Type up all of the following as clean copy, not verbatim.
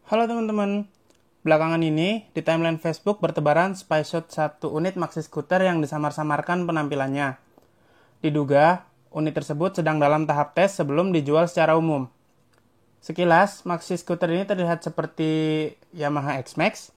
Halo teman-teman, belakangan ini di timeline Facebook bertebaran spyshot 1 unit maxi scooter yang disamar-samarkan penampilannya. Diduga, unit tersebut sedang dalam tahap tes sebelum dijual secara umum. Sekilas, maxi scooter ini terlihat seperti Yamaha X-Max.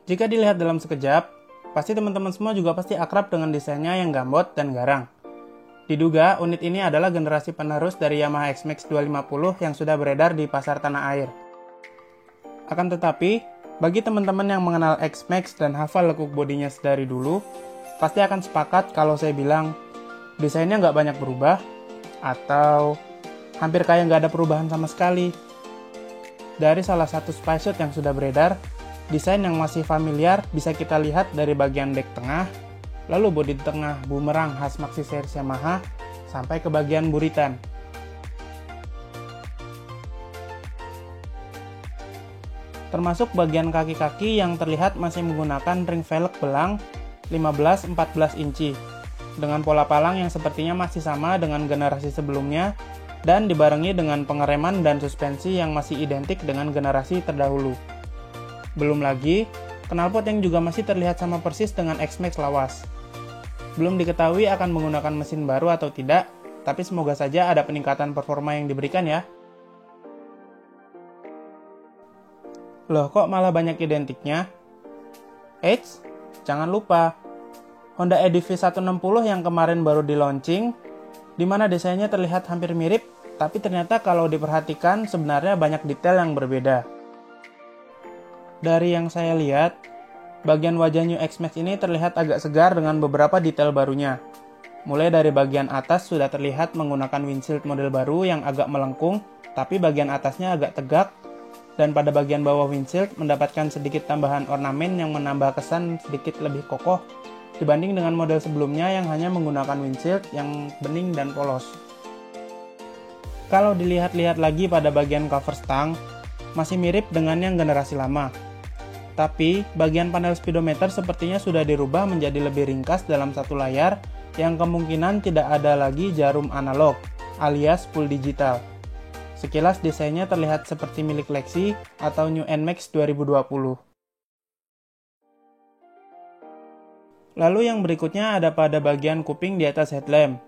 Jika dilihat dalam sekejap, pasti teman-teman semua juga pasti akrab dengan desainnya yang gambot dan garang. Diduga, unit ini adalah generasi penerus dari Yamaha X-Max 250 yang sudah beredar di pasar tanah air. Akan tetapi, bagi teman-teman yang mengenal X-Max dan hafal lekuk bodinya sedari dulu, pasti akan sepakat kalau saya bilang desainnya nggak banyak berubah, atau hampir kayak nggak ada perubahan sama sekali. Dari salah satu spyshot yang sudah beredar, desain yang masih familiar bisa kita lihat dari bagian dek tengah, lalu bodi tengah bumerang khas maxi series Yamaha, sampai ke bagian buritan. Termasuk bagian kaki-kaki yang terlihat masih menggunakan ring velg belang 15-14 inci, dengan pola palang yang sepertinya masih sama dengan generasi sebelumnya, dan dibarengi dengan pengereman dan suspensi yang masih identik dengan generasi terdahulu. Belum lagi, knalpot yang juga masih terlihat sama persis dengan X-Max lawas. Belum diketahui akan menggunakan mesin baru atau tidak, tapi semoga saja ada peningkatan performa yang diberikan ya. Loh, kok malah banyak identiknya? Eits, jangan lupa, Honda EDV 160 yang kemarin baru di launching, di mana desainnya terlihat hampir mirip, tapi ternyata kalau diperhatikan sebenarnya banyak detail yang berbeda. Dari yang saya lihat, bagian wajah New X-Max ini terlihat agak segar dengan beberapa detail barunya. Mulai dari bagian atas sudah terlihat menggunakan windshield model baru yang agak melengkung, tapi bagian atasnya agak tegak, dan pada bagian bawah windshield mendapatkan sedikit tambahan ornamen yang menambah kesan sedikit lebih kokoh dibanding dengan model sebelumnya yang hanya menggunakan windshield yang bening dan polos. Kalau dilihat-lihat lagi pada bagian cover stang, masih mirip dengan yang generasi lama. Tapi, bagian panel speedometer sepertinya sudah dirubah menjadi lebih ringkas dalam satu layar yang kemungkinan tidak ada lagi jarum analog, alias full digital. Sekilas desainnya terlihat seperti milik Lexi atau New NMAX 2020. Lalu yang berikutnya ada pada bagian kuping di atas headlamp.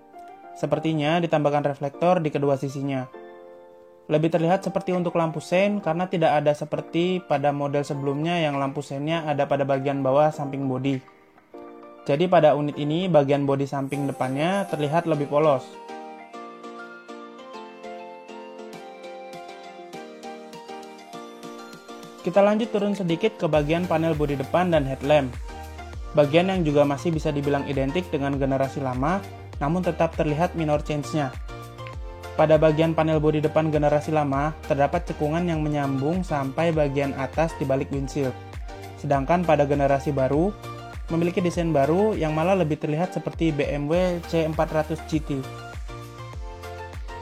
Sepertinya ditambahkan reflektor di kedua sisinya. Lebih terlihat seperti untuk lampu sein karena tidak ada seperti pada model sebelumnya yang lampu seinnya ada pada bagian bawah samping bodi. Jadi pada unit ini bagian bodi samping depannya terlihat lebih polos. Kita lanjut turun sedikit ke bagian panel bodi depan dan headlamp. Bagian yang juga masih bisa dibilang identik dengan generasi lama, namun tetap terlihat minor change-nya. Pada bagian panel bodi depan generasi lama, terdapat cekungan yang menyambung sampai bagian atas di balik windshield. Sedangkan pada generasi baru, memiliki desain baru yang malah lebih terlihat seperti BMW C400 GT.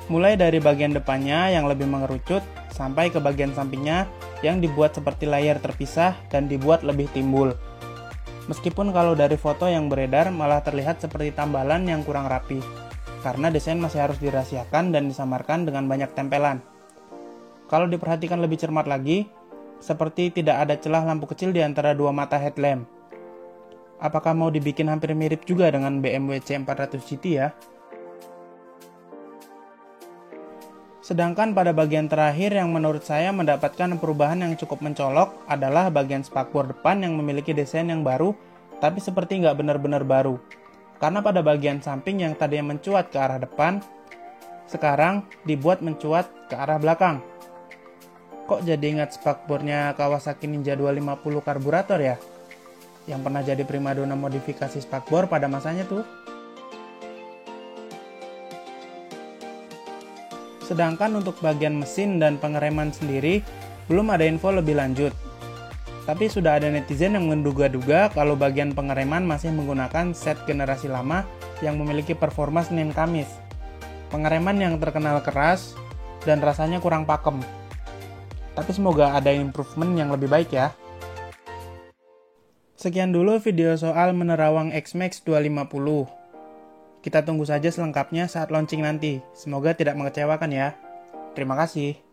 Mulai dari bagian depannya yang lebih mengerucut, sampai ke bagian sampingnya yang dibuat seperti layar terpisah dan dibuat lebih timbul. Meskipun kalau dari foto yang beredar malah terlihat seperti tambalan yang kurang rapi, karena desain masih harus dirahasiakan dan disamarkan dengan banyak tempelan. Kalau diperhatikan lebih cermat lagi, seperti tidak ada celah lampu kecil di antara dua mata headlamp. Apakah mau dibikin hampir mirip juga dengan BMW C400 GT ya? Sedangkan pada bagian terakhir yang menurut saya mendapatkan perubahan yang cukup mencolok adalah bagian spakbor depan yang memiliki desain yang baru, tapi seperti nggak benar-benar baru. Karena pada bagian samping yang tadinya mencuat ke arah depan, sekarang dibuat mencuat ke arah belakang. Kok jadi ingat spakbornya Kawasaki Ninja 250 karburator ya? Yang pernah jadi primadona modifikasi spakbor pada masanya tuh. Sedangkan untuk bagian mesin dan pengereman sendiri, belum ada info lebih lanjut. Tapi sudah ada netizen yang menduga-duga kalau bagian pengereman masih menggunakan set generasi lama yang memiliki performa Senin Kamis. Pengereman yang terkenal keras, dan rasanya kurang pakem. Tapi semoga ada improvement yang lebih baik ya. Sekian dulu video soal menerawang X-Max 250. Kita tunggu saja selengkapnya saat launching nanti. Semoga tidak mengecewakan ya. Terima kasih.